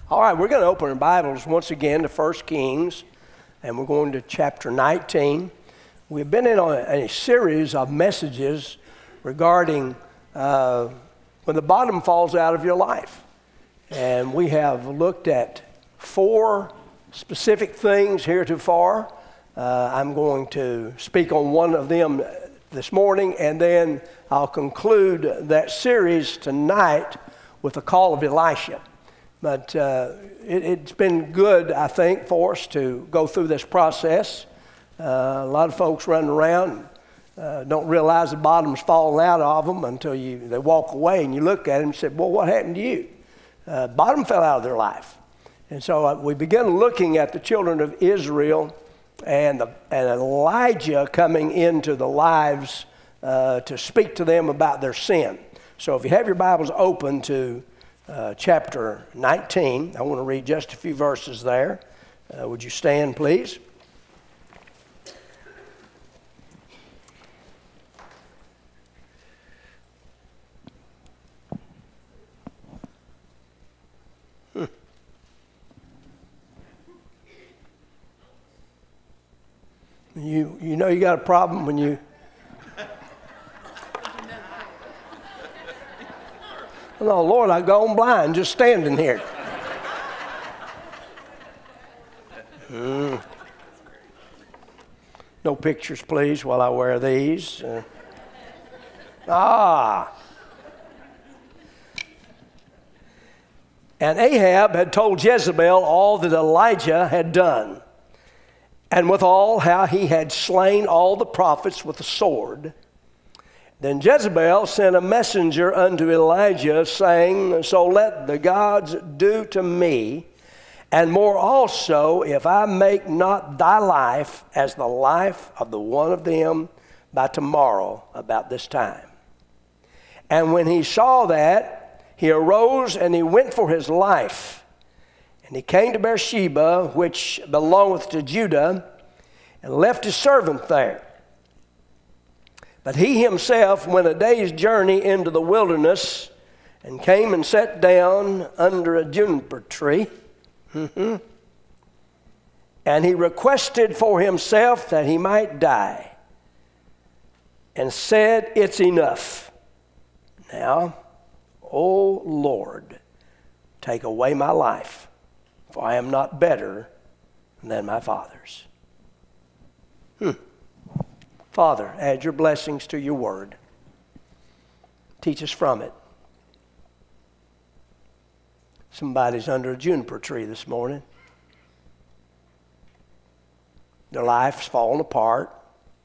All right, we're going to open our Bibles once again to 1 Kings, and we're going to chapter 19. We've been in a series of messages regarding when the bottom falls out of your life. And we have looked at 4 specific things heretofore. I'm going to speak on one of them this morning, and then I'll conclude that series tonight with the call of Elisha. But it's been good, I think, for us to go through this process. A lot of folks running around don't realize the bottom's falling out of them until they walk away and you look at them and say, well, what happened to you? Bottom fell out of their life. And so we began looking at the children of Israel and Elijah coming into the lives to speak to them about their sin. So if you have your Bibles open to chapter 19, I want to read just a few verses there. Would you stand, please? You know you got a problem when you... Oh, Lord, I've gone blind just standing here. No pictures, please, while I wear these. And Ahab had told Jezebel all that Elijah had done, and withal how he had slain all the prophets with the sword. Then Jezebel sent a messenger unto Elijah, saying, so let the gods do to me, and more also, if I make not thy life as the life of the one of them by tomorrow about this time. And when he saw that, he arose and he went for his life. And he came to Beersheba, which belongeth to Judah, and left his servant there. But he himself went a day's journey into the wilderness and came and sat down under a juniper tree. And he requested for himself that he might die, and said, it's enough. Now, O Lord, take away my life, for I am not better than my fathers. Father, add your blessings to your word. Teach us from it. Somebody's under a juniper tree this morning. Their life's fallen apart.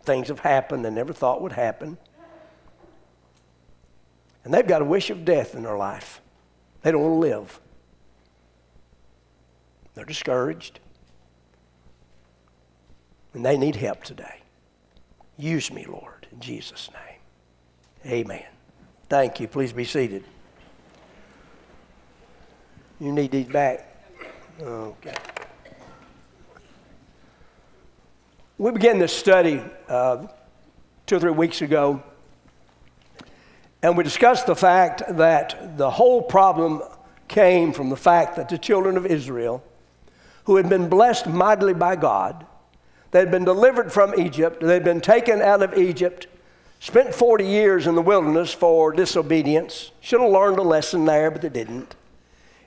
Things have happened they never thought would happen. And they've got a wish of death in their life. They don't want to live. They're discouraged. And they need help today. Use me, Lord, in Jesus' name. Amen. Thank you. Please be seated. You need these back? Okay. We began this study 2 or 3 weeks ago, and we discussed the fact that the whole problem came from the fact that the children of Israel, who had been blessed mightily by God, they had been delivered from Egypt. They had been taken out of Egypt, spent 40 years in the wilderness for disobedience. Should have learned a lesson there, but they didn't.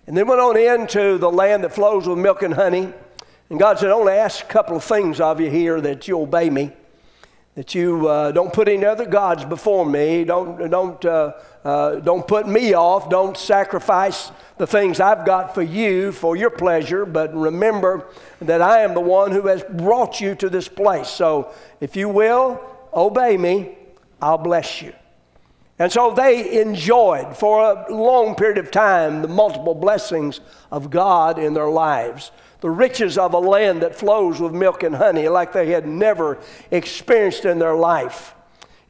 And then went on into the land that flows with milk and honey. And God said, I only ask a couple of things of you here, that you obey me, that you don't put any other gods before me, don't put me off, don't sacrifice the things I've got for you for your pleasure, but remember that I am the one who has brought you to this place. So if you will obey me, I'll bless you. And so they enjoyed for a long period of time the multiple blessings of God in their lives, the riches of a land that flows with milk and honey like they had never experienced in their life.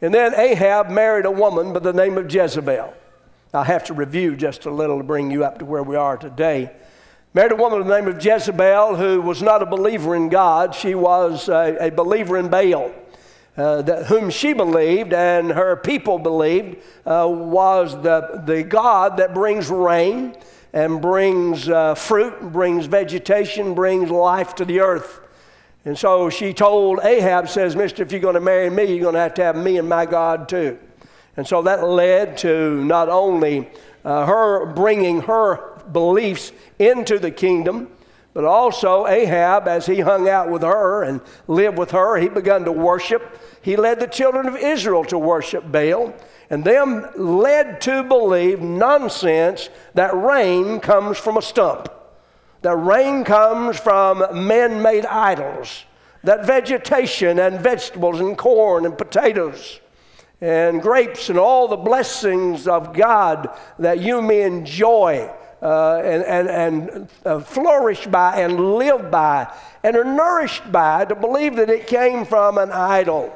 And then Ahab married a woman by the name of Jezebel. I'll have to review just a little to bring you up to where we are today. Married a woman by the name of Jezebel who was not a believer in God. She was a believer in Baal. whom she believed and her people believed was the God that brings rain and brings fruit, brings vegetation, brings life to the earth. And so she told Ahab, says, "Mister, if you're going to marry me, you're going to have me and my God too." And so that led to not only her bringing her beliefs into the kingdom, but also Ahab, as he hung out with her and lived with her, he began to worship. He led the children of Israel to worship Baal, and them led to believe nonsense that rain comes from a stump, that rain comes from man-made idols, that vegetation and vegetables and corn and potatoes and grapes and all the blessings of God that you may enjoy and flourish by and live by and are nourished by, to believe that it came from an idol.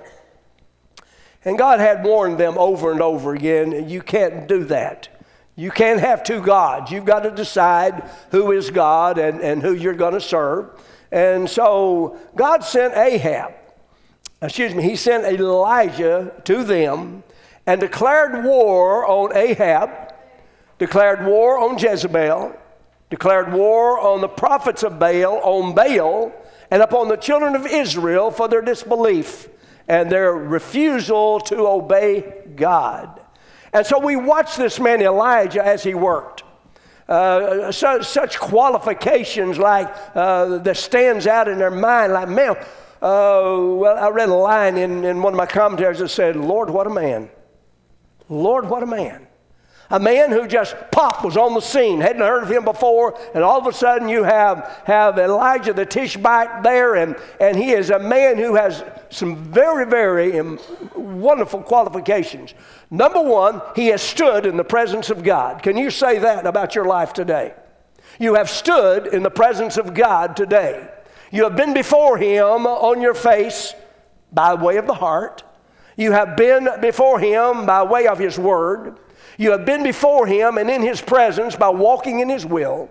And God had warned them over and over again, you can't do that. You can't have two gods. You've got to decide who is God and who you're going to serve. And so God sent He sent Elijah to them and declared war on Ahab, declared war on Jezebel, declared war on the prophets of Baal, on Baal, and upon the children of Israel for their disbelief and their refusal to obey God. And so we watch this man Elijah as he worked. Such qualifications like that stands out in their mind, like, man, well, I read a line in one of my commentaries that said, "Lord, what a man. Lord, what a man." A man who just was on the scene, hadn't heard of him before, and all of a sudden you have Elijah the Tishbite there, and he is a man who has some very, very wonderful qualifications. Number one, he has stood in the presence of God. Can you say that about your life today? You have stood in the presence of God today. You have been before Him on your face by way of the heart. You have been before Him by way of His Word. You have been before Him and in His presence by walking in His will.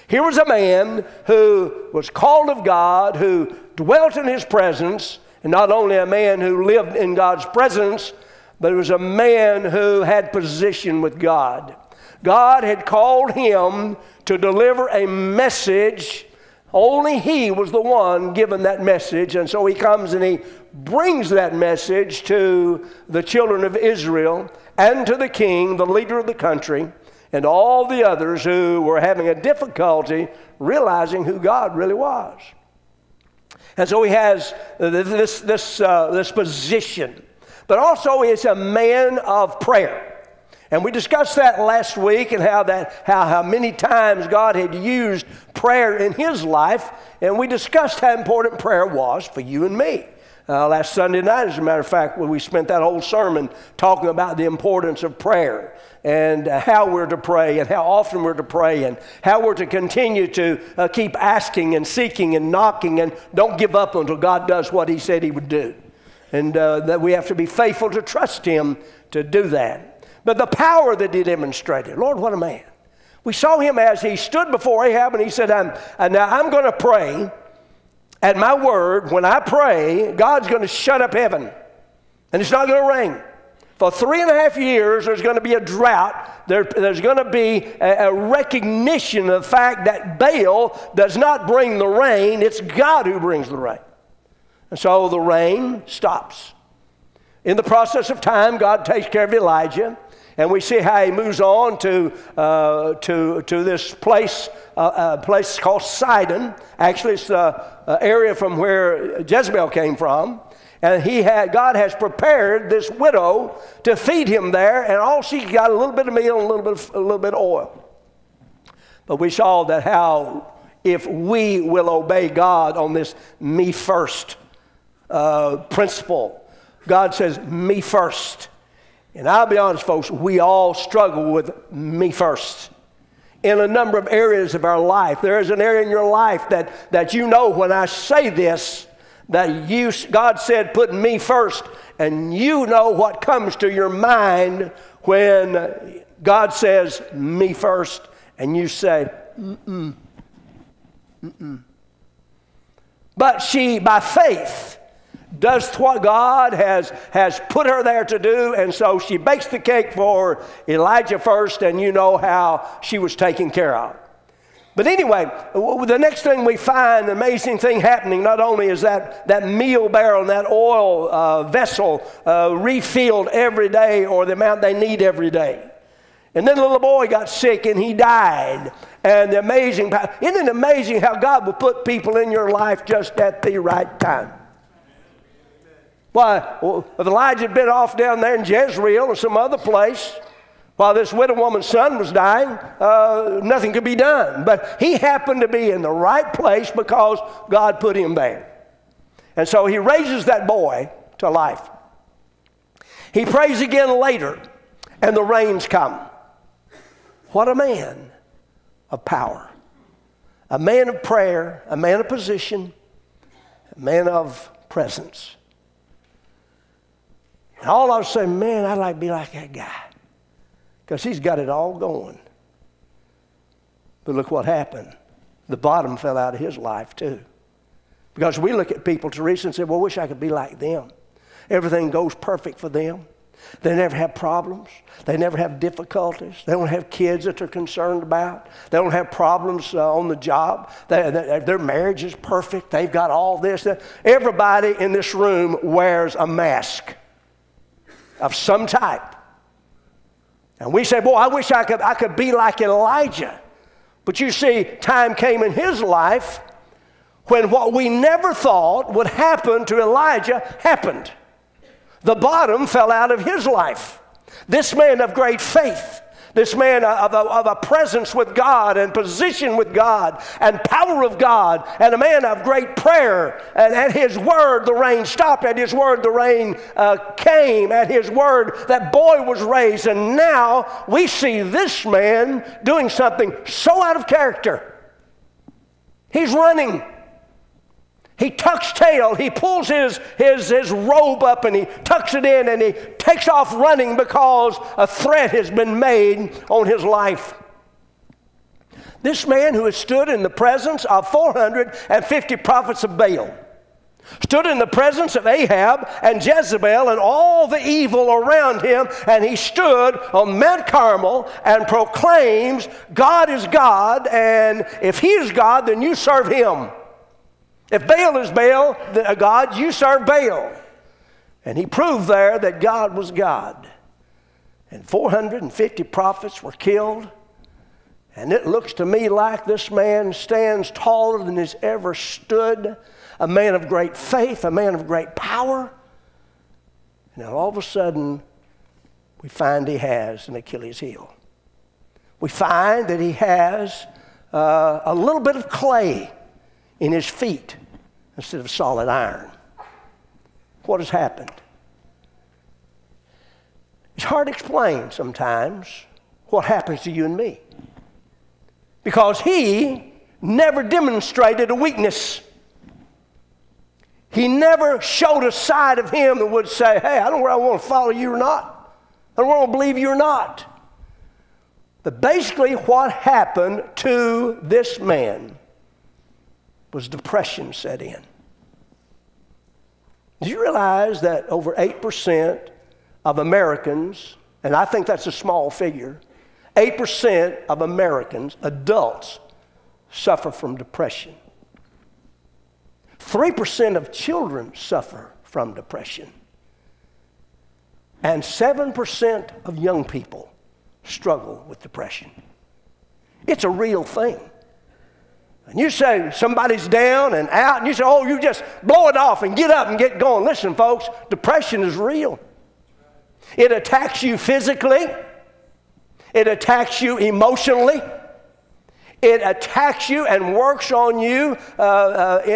Here was a man who was called of God, who dwelt in His presence, and not only a man who lived in God's presence, but it was a man who had position with God. God had called him to deliver a message. Only he was the one given that message, and so he comes and he brings that message to the children of Israel and to the king, the leader of the country, and all the others who were having a difficulty realizing who God really was. And so he has this position, but also he's a man of prayer. And we discussed that last week, and how many times God had used prayer in his life, and we discussed how important prayer was for you and me. Last Sunday night, as a matter of fact, we spent that whole sermon talking about the importance of prayer and how we're to pray and how often we're to pray and how we're to continue to keep asking and seeking and knocking and don't give up until God does what He said He would do. And that we have to be faithful to trust Him to do that. But the power that He demonstrated, Lord, what a man. We saw him as he stood before Ahab and he said, now I'm going to pray. At my word, when I pray, God's going to shut up heaven. And it's not going to rain. For 3.5 years, there's going to be a drought. There's going to be a recognition of the fact that Baal does not bring the rain. It's God who brings the rain. And so the rain stops. In the process of time, God takes care of Elijah. And we see how he moves on to this place, a place called Sidon. Actually, it's the area from where Jezebel came from. And God has prepared this widow to feed him there, and all she got a little bit of meal and a little bit of oil. But we saw that how if we will obey God on this me first principle, God says me first. And I'll be honest, folks, we all struggle with me first. In a number of areas of our life, there is an area in your life that you know when I say this, that God said put me first, and you know what comes to your mind when God says me first, and you say, mm-mm, mm-mm. But she, by faith, does what God has put her there to do, and so she bakes the cake for Elijah first, and you know how she was taken care of. But anyway, the next thing we find, an amazing thing happening, not only is that meal barrel and that oil vessel refilled every day, or the amount they need every day. And then the little boy got sick and he died. And isn't it amazing how God will put people in your life just at the right time? Why, if Elijah had been off down there in Jezreel or some other place, while this widow woman's son was dying, nothing could be done. But he happened to be in the right place because God put him there. And so he raises that boy to life. He prays again later, and the rains come. What a man of power. A man of prayer, a man of position, a man of presence. And all I was saying, man, I'd like to be like that guy, because he's got it all going. But look what happened. The bottom fell out of his life too. Because we look at people, Teresa, and say, well, I wish I could be like them. Everything goes perfect for them. They never have problems. They never have difficulties. They don't have kids that they're concerned about. They don't have problems on the job. Their marriage is perfect. They've got all this. Everybody in this room wears a mask of some type. And we say, boy, I wish I could be like Elijah. But you see, time came in his life when what we never thought would happen to Elijah happened. The bottom fell out of his life. This man of great faith, this man of a presence with God and position with God and power of God, and a man of great prayer. And at his word, the rain stopped. At his word, the rain came. At his word, that boy was raised. And now we see this man doing something so out of character. He's running. He tucks tail, he pulls his robe up and he tucks it in and he takes off running because a threat has been made on his life. This man who has stood in the presence of 450 prophets of Baal, stood in the presence of Ahab and Jezebel and all the evil around him, and he stood on Mount Carmel and proclaims, God is God, and if he is God, then you serve him. If Baal is Baal, God, you serve Baal. And he proved there that God was God. And 450 prophets were killed. And it looks to me like this man stands taller than he's ever stood. A man of great faith, a man of great power. And all of a sudden, we find he has an Achilles heel. We find that he has a little bit of clay in his feet instead of solid iron. What has happened? It's hard to explain sometimes what happens to you and me, because he never demonstrated a weakness. He never showed a side of him that would say, hey, I don't know whether I want to follow you or not. I don't want to believe you or not. But basically what happened to this man was depression set in. Did you realize that over 8% of Americans, and I think that's a small figure, 8% of Americans, adults, suffer from depression. 3% of children suffer from depression. And 7% of young people struggle with depression. It's a real thing. And you say somebody's down and out, and you say, oh, you just blow it off and get up and get going. Listen, folks, depression is real. It attacks you physically. It attacks you emotionally. It attacks you and works on you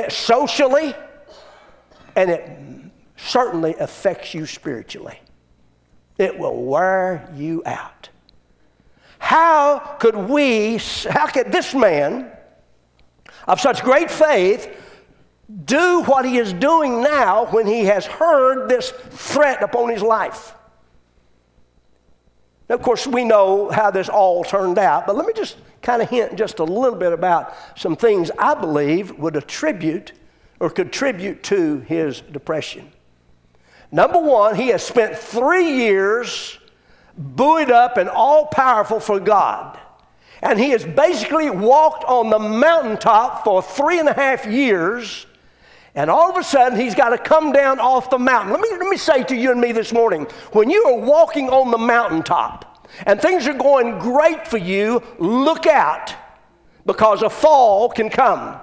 socially. And it certainly affects you spiritually. It will wear you out. How could this man of such great faith do what he is doing now when he has heard this threat upon his life? Now, of course, we know how this all turned out, but let me just kind of hint just a little bit about some things I believe would attribute or contribute to his depression. Number one, he has spent 3 years buoyed up and all-powerful for God. And he has basically walked on the mountaintop for 3.5 years, and all of a sudden he's got to come down off the mountain. Let me say to you and me this morning, when you are walking on the mountaintop and things are going great for you, look out, because a fall can come.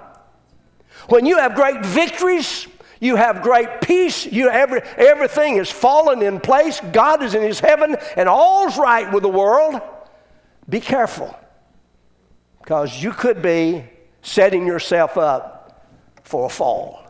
When you have great victories, you have great peace, everything is fallen in place, God is in his heaven, and all's right with the world, be careful, because you could be setting yourself up for a fall.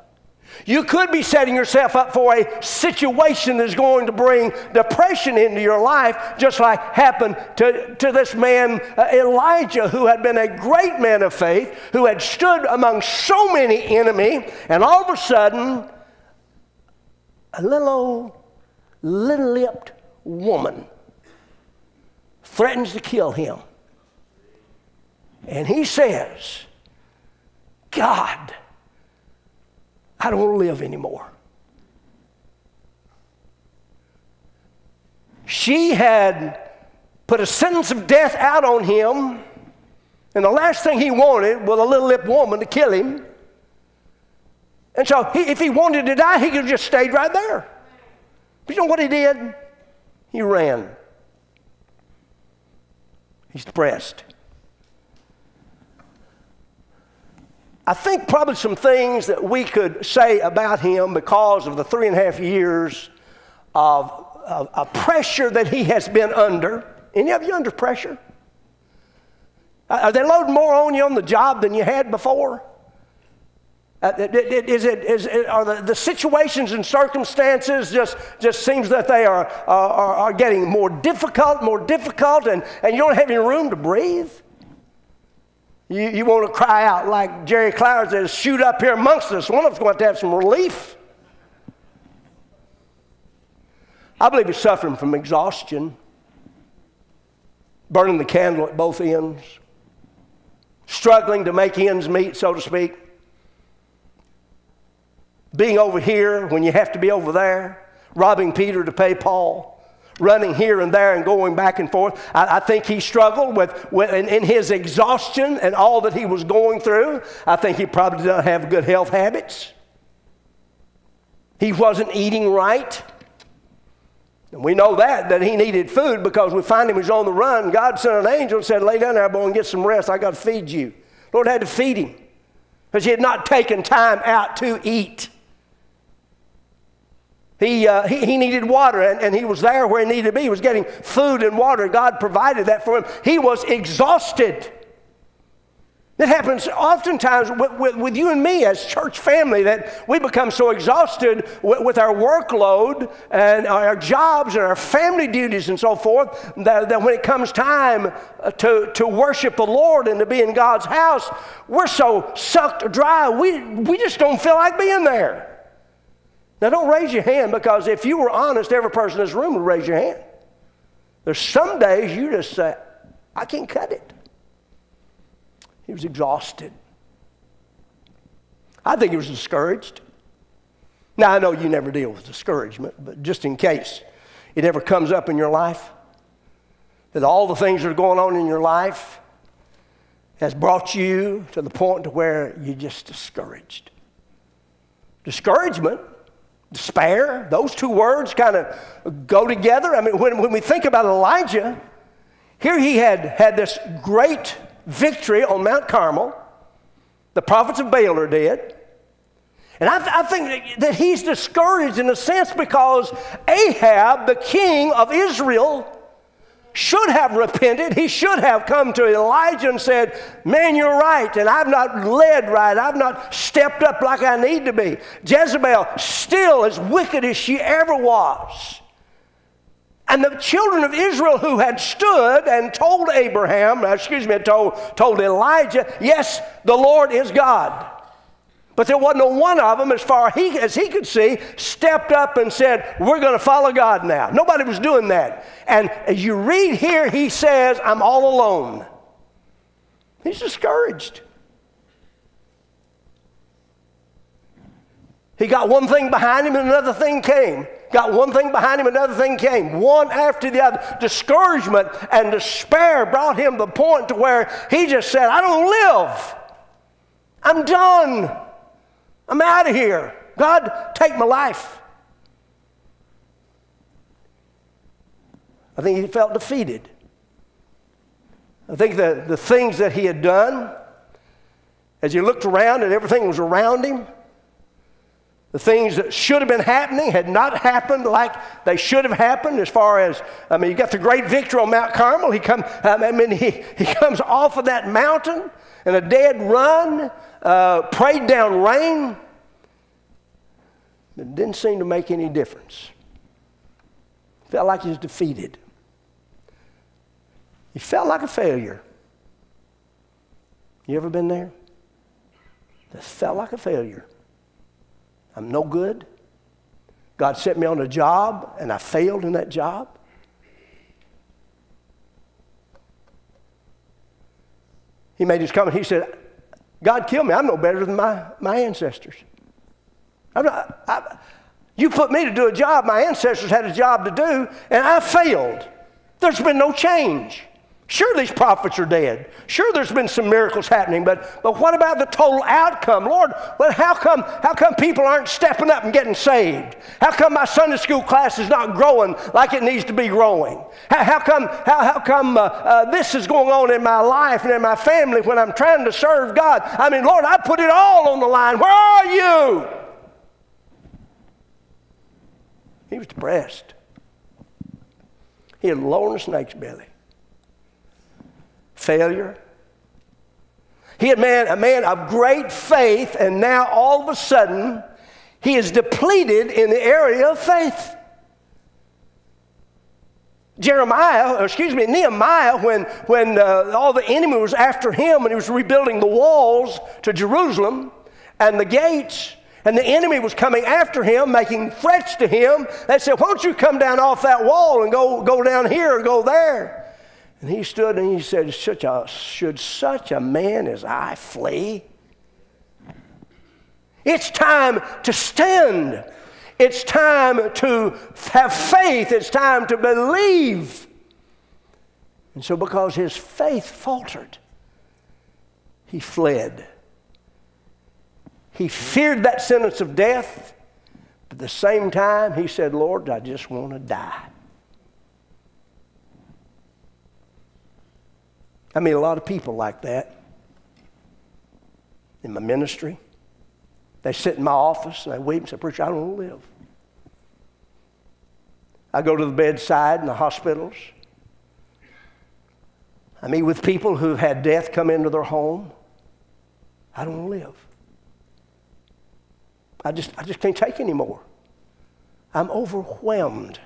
You could be setting yourself up for a situation that's going to bring depression into your life, just like happened to this man Elijah, who had been a great man of faith, who had stood among so many enemies, and all of a sudden, a little old, little-lipped woman threatens to kill him. And he says, God, I don't want to live anymore. She had put a sentence of death out on him, and the last thing he wanted was a little-lipped woman to kill him. And so if he wanted to die, he could have just stayed right there. But you know what he did? He ran. He's depressed. I think probably some things that we could say about him because of the 3.5 years of pressure that he has been under. Any of you under pressure? Are they loading more on you on the job than you had before? Are the situations and circumstances just seems that they are getting more difficult, and you don't have any room to breathe? You want to cry out like Jerry Clowers says, shoot up here amongst us. One of us is going to have some relief. I believe he's suffering from exhaustion, burning the candle at both ends, struggling to make ends meet, so to speak, being over here when you have to be over there, robbing Peter to pay Paul, running here and there and going back and forth. I think he struggled in his exhaustion and all that he was going through. I think he probably did not have good health habits. He wasn't eating right. And we know that he needed food because we find him was on the run. God sent an angel and said, lay down there, boy, and get some rest. I got to feed you. The Lord had to feed him because he had not taken time out to eat. He needed water, and he was there where he needed to be. He was getting food and water. God provided that for him. He was exhausted. It happens oftentimes with you and me as church family that we become so exhausted with our workload and our jobs and our family duties and so forth that when it comes time to worship the Lord and to be in God's house, we're so sucked dry, we just don't feel like being there. Now, don't raise your hand, because if you were honest, every person in this room would raise your hand. There's some days you just say, I can't cut it. He was exhausted. I think he was discouraged. Now, I know you never deal with discouragement, but just in case it ever comes up in your life, that all the things that are going on in your life has brought you to the point to where you're just discouraged. Discouragement, despair, those two words kind of go together. I mean, when we think about Elijah, here he had this great victory on Mount Carmel. The prophets of Baal are dead. And I think that he's discouraged in a sense because Ahab, the king of Israel, should have repented. He should have come to Elijah and said, man, you're right, and I've not led right. I've not stepped up like I need to be. Jezebel, still as wicked as she ever was. And the children of Israel who had stood and told told Elijah, yes, the Lord is God. But there wasn't one of them, as far as he could see, stepped up and said, we're going to follow God now. Nobody was doing that. And as you read here, he says, I'm all alone. He's discouraged. He got one thing behind him and another thing came. Got one thing behind him, another thing came. One after the other. Discouragement and despair brought him to the point to where he just said, I don't live. I'm done. I'm out of here. God, take my life. I think he felt defeated. I think the things that he had done, as he looked around and everything was around him, the things that should have been happening had not happened like they should have happened. As far as, you got the great victory on Mount Carmel. He comes off of that mountain in a dead run, prayed down rain. It didn't seem to make any difference. Felt like he was defeated. He felt like a failure. You ever been there? It felt like a failure. I'm no good. God sent me on a job, and I failed in that job. He made his comment. He said, God killed me. I'm no better than my ancestors. You put me to do a job my ancestors had a job to do, and I failed. There's been no change. Sure, these prophets are dead. Sure, there's been some miracles happening, but what about the total outcome? Lord, well, how come people aren't stepping up and getting saved? How come my Sunday school class is not growing like it needs to be growing? How come this is going on in my life and in my family when I'm trying to serve God? Lord, I put it all on the line. Where are you? He was depressed. He had low in a snake's belly. Failure. He had a man of great faith, and now all of a sudden he is depleted in the area of faith. Nehemiah, when all the enemy was after him and he was rebuilding the walls to Jerusalem and the gates, and the enemy was coming after him, making threats to him, they said, why don't you come down off that wall and go down here or go there? And he stood and he said, should such a man as I flee? It's time to stand. It's time to have faith. It's time to believe. And so because his faith faltered, he fled. He feared that sentence of death, but at the same time he said, Lord, I just want to die. I meet a lot of people like that in my ministry. They sit in my office and they weep and say, Preacher, I don't want to live. I go to the bedside in the hospitals. I meet with people who've had death come into their home. I don't want to live. I just can't take anymore. I'm overwhelmed.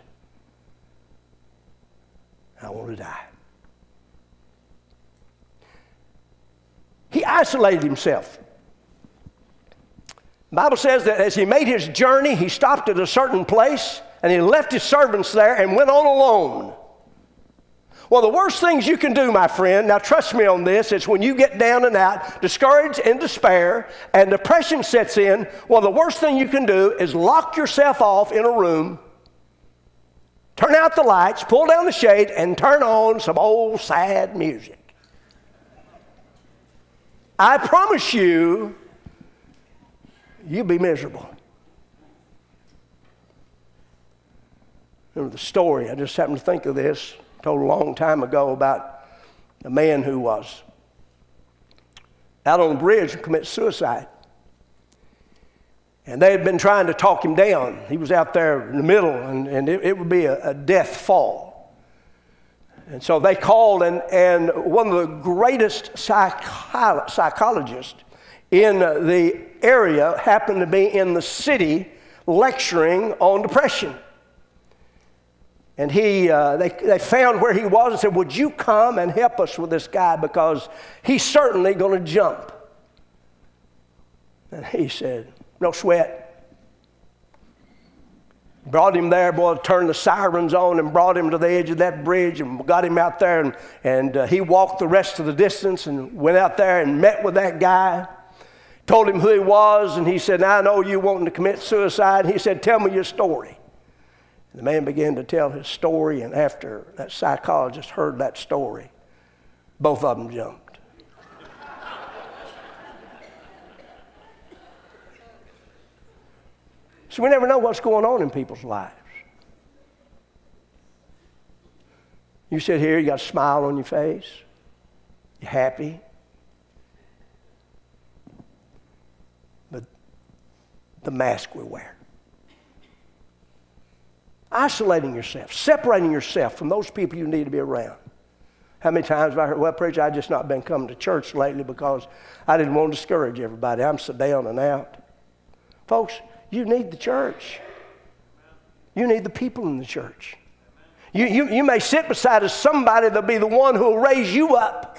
I want to die. He isolated himself. The Bible says that as he made his journey, he stopped at a certain place and he left his servants there and went on alone. Well, the worst things you can do, my friend, now trust me on this, it's when you get down and out, discouraged and despair, and depression sets in, well, the worst thing you can do is lock yourself off in a room, turn out the lights, pull down the shade, and turn on some old sad music. I promise you, you'll be miserable. Remember the story, I just happened to think of this, told a long time ago about a man who was out on a bridge and committed suicide. And they had been trying to talk him down. He was out there in the middle, and it would be a death fall. And so they called, and one of the greatest psychologists in the area happened to be in the city lecturing on depression. And they found where he was and said, would you come and help us with this guy because he's certainly going to jump. And he said, no sweat. Brought him there, boy, turned the sirens on and brought him to the edge of that bridge and got him out there. And he walked the rest of the distance and went out there and met with that guy. told him who he was, and he said, "Now I know you wanting to commit suicide." And he said, "Tell me your story." And the man began to tell his story, and after that psychologist heard that story, both of them jumped. So we never know what's going on in people's lives. You sit here, you got a smile on your face, you're happy. But the mask we wear. Isolating yourself, separating yourself from those people you need to be around. How many times have I heard, "Well, preacher, I've just not been coming to church lately because I didn't want to discourage everybody. I'm so down and out." Folks, you need the church. You need the people in the church. You may sit beside somebody that'll be the one who will raise you up.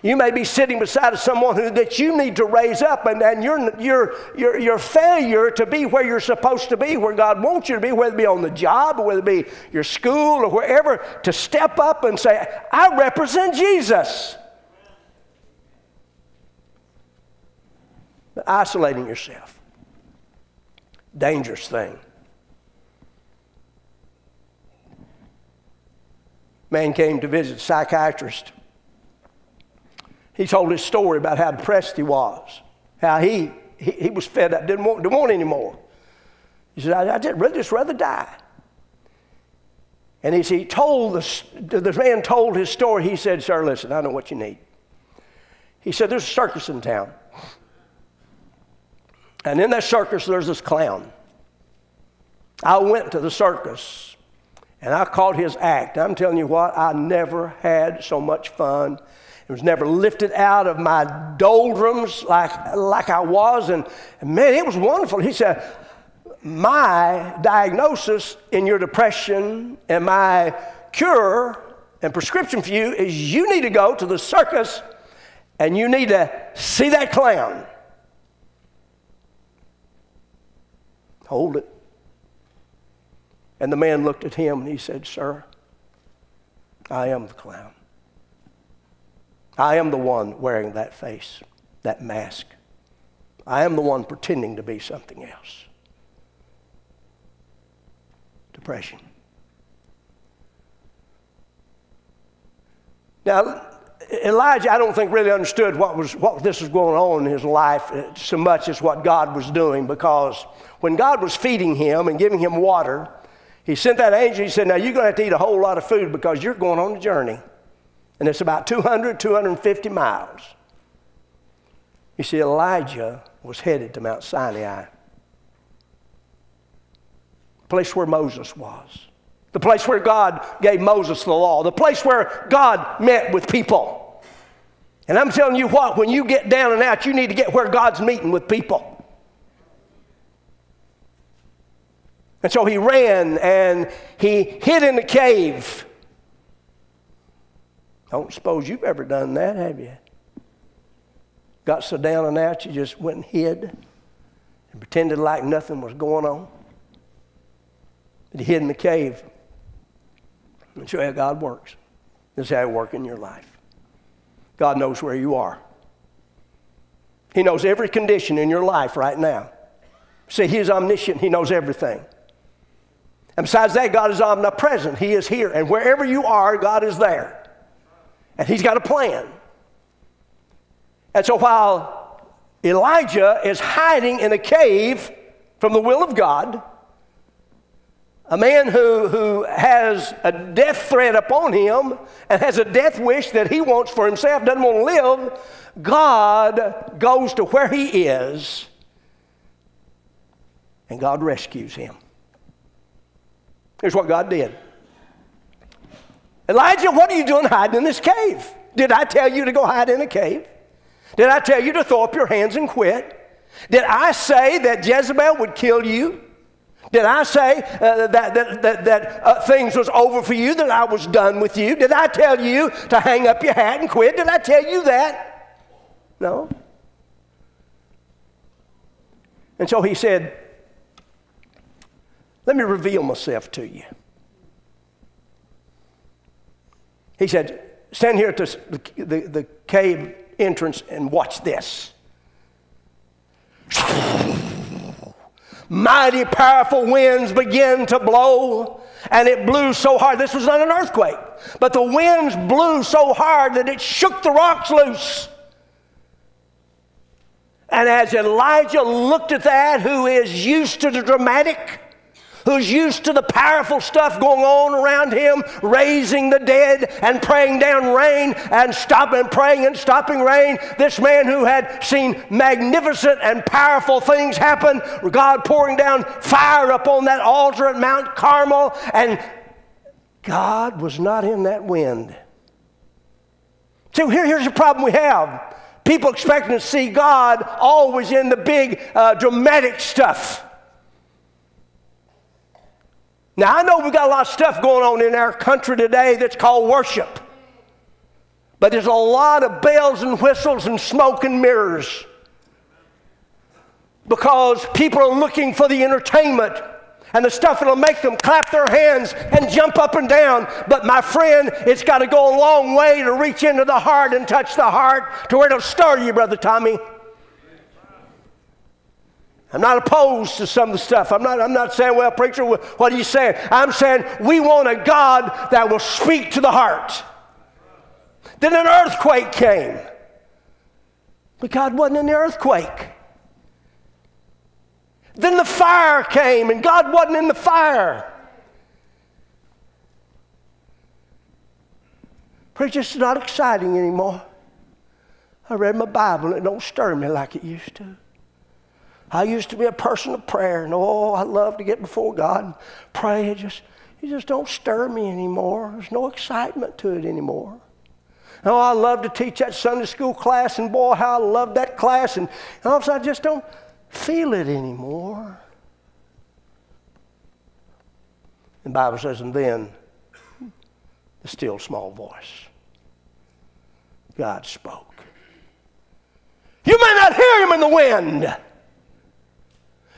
You may be sitting beside someone that you need to raise up, and your failure to be where you're supposed to be, where God wants you to be, whether it be on the job or whether it be your school or wherever, to step up and say, "I represent Jesus." But isolating yourself, dangerous thing. Man came to visit a psychiatrist. He told his story about how depressed he was, how he was fed up, didn't want anymore. He said, "I just rather die." And the man told his story. He said, "Sir, listen, I know what you need." He said, "There's a circus in town. And in that circus, there's this clown. I went to the circus, and I caught his act. I'm telling you what, I never had so much fun. It was never lifted out of my doldrums like I was. And man, it was wonderful." He said, "My diagnosis in your depression and my cure and prescription for you is you need to go to the circus and you need to see that clown." Hold it. And the man looked at him and he said, "Sir, I am the clown. I am the one wearing that face, that mask. I am the one pretending to be something else." Depression. Now, Elijah, I don't think really understood what this was going on in his life so much as what God was doing, because when God was feeding him and giving him water, he sent that angel. He said, "Now you're going to have to eat a whole lot of food because you're going on a journey. And it's about 250 miles. You see, Elijah was headed to Mount Sinai, the place where Moses was, the place where God gave Moses the law, the place where God met with people. And I'm telling you what, when you get down and out, you need to get where God's meeting with people. And so he ran and he hid in the cave. I don't suppose you've ever done that, have you? Got so down and out you just went and hid and pretended like nothing was going on. But he hid in the cave. And show you how God works. This is how it works in your life. God knows where you are. He knows every condition in your life right now. See, he is omniscient. He knows everything. And besides that, God is omnipresent. He is here. And wherever you are, God is there. And he's got a plan. And so while Elijah is hiding in a cave from the will of God, a man who has a death threat upon him and has a death wish that he wants for himself, doesn't want to live, God goes to where he is and God rescues him. Here's what God did. "Elijah, what are you doing hiding in this cave? Did I tell you to go hide in a cave? Did I tell you to throw up your hands and quit? Did I say that Jezebel would kill you? Did I say that things was over for you, that I was done with you? Did I tell you to hang up your hat and quit? Did I tell you that? No." And so he said, "Let me reveal myself to you." He said, "Stand here at the cave entrance and watch this." Mighty, powerful winds began to blow, and it blew so hard. This was not an earthquake, but the winds blew so hard that it shook the rocks loose. And as Elijah looked at that, who is used to the dramatic, who's used to the powerful stuff going on around him, raising the dead and praying down rain and praying and stopping rain. This man who had seen magnificent and powerful things happen, God pouring down fire upon that altar at Mount Carmel, and God was not in that wind. So here's the problem we have. People expecting to see God always in the big dramatic stuff. Now, I know we've got a lot of stuff going on in our country today that's called worship. But there's a lot of bells and whistles and smoke and mirrors. Because people are looking for the entertainment and the stuff that'll make them clap their hands and jump up and down. But my friend, it's got to go a long way to reach into the heart and touch the heart to where it'll stir you, Brother Tommy. I'm not opposed to some of the stuff. I'm not saying, well, preacher, what are you saying? I'm saying we want a God that will speak to the heart. Then an earthquake came. But God wasn't in the earthquake. Then the fire came, and God wasn't in the fire. Preacher, it's not exciting anymore. I read my Bible, and it don't stir me like it used to. I used to be a person of prayer, and I love to get before God and pray. It just don't stir me anymore. There's no excitement to it anymore. Oh, I love to teach that Sunday school class, and boy, how I love that class, and all of a sudden I just don't feel it anymore. The Bible says, and then the still small voice, God spoke. You may not hear him in the wind.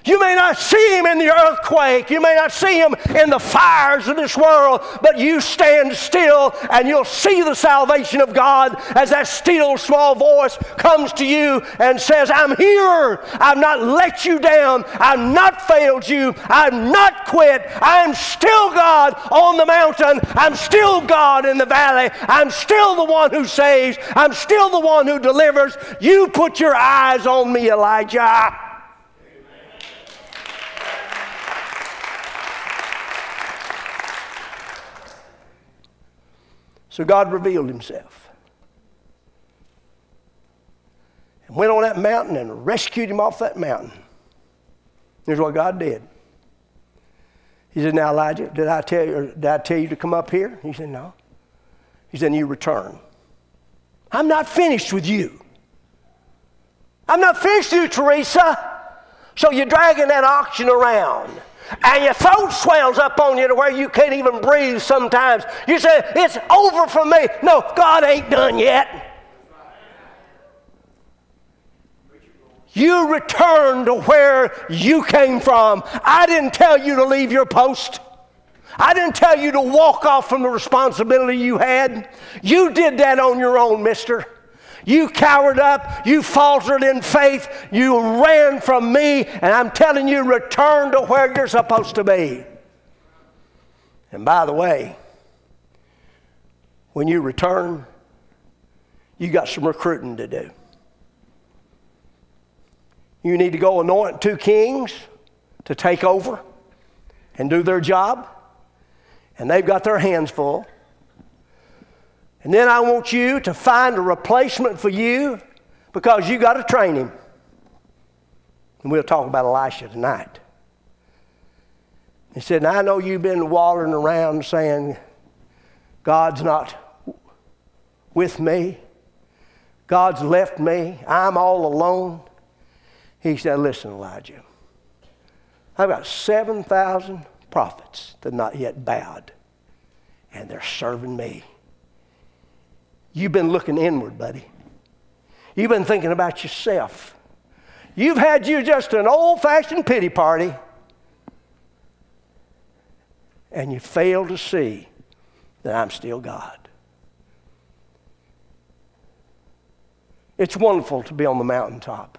You may not see him in the earthquake. You may not see him in the fires of this world, but you stand still and you'll see the salvation of God as that still small voice comes to you and says, I'm here. I've not let you down. I've not failed you. I've not quit. I'm still God on the mountain. I'm still God in the valley. I'm still the one who saves. I'm still the one who delivers. You put your eyes on me, Elijah. So God revealed himself and went on that mountain and rescued him off that mountain. Here's what God did. He said, now Elijah, did I tell you to come up here? He said, no. He said, you return. I'm not finished with you. I'm not finished with you, Teresa. So you're dragging that oxen around. And your throat swells up on you to where you can't even breathe sometimes. You say, it's over for me. No, God ain't done yet. You return to where you came from. I didn't tell you to leave your post. I didn't tell you to walk off from the responsibility you had. You did that on your own, mister. You cowered up, you faltered in faith, you ran from me, and I'm telling you, return to where you're supposed to be. And by the way, when you return, you got some recruiting to do. You need to go anoint 2 kings to take over and do their job, and they've got their hands full. And then I want you to find a replacement for you because you got to train him. And we'll talk about Elisha tonight. He said, now I know you've been wandering around saying, God's not with me. God's left me. I'm all alone. He said, listen, Elijah, I've got 7,000 prophets that have not yet bowed, and they're serving me. You've been looking inward, buddy. You've been thinking about yourself. You've had you just an old-fashioned pity party, and you fail to see that I'm still God. It's wonderful to be on the mountaintop.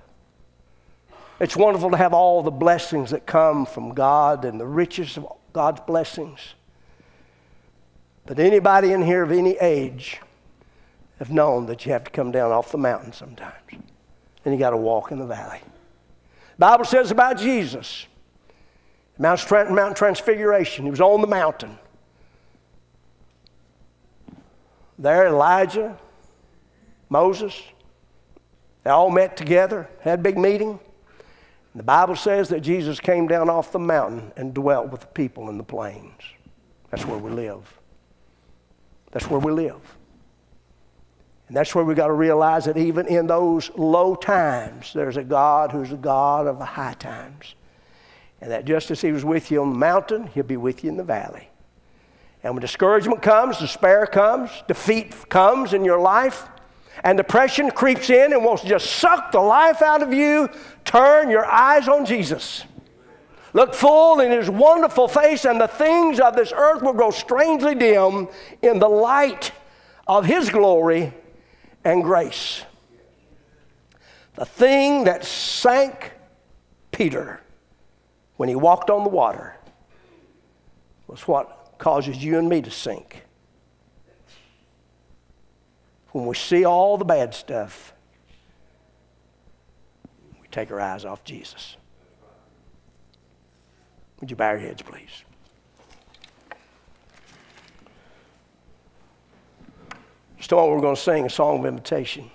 It's wonderful to have all the blessings that come from God and the riches of God's blessings. But anybody in here of any age have known that you have to come down off the mountain sometimes. And you got to walk in the valley. The Bible says about Jesus, Mount Transfiguration, he was on the mountain. There, Elijah, Moses, they all met together, had a big meeting. The Bible says that Jesus came down off the mountain and dwelt with the people in the plains. That's where we live. That's where we live. And that's where we got to realize that even in those low times, there's a God who's a God of the high times. And that just as he was with you on the mountain, he'll be with you in the valley. And when discouragement comes, despair comes, defeat comes in your life, and depression creeps in and wants to just suck the life out of you, turn your eyes on Jesus. Look full in his wonderful face, and the things of this earth will grow strangely dim in the light of his glory and grace. The thing that sank Peter when he walked on the water was what causes you and me to sink. When we see all the bad stuff, we take our eyes off Jesus. Would you bow your heads, please? Just a moment, we're going to sing a song of invitation.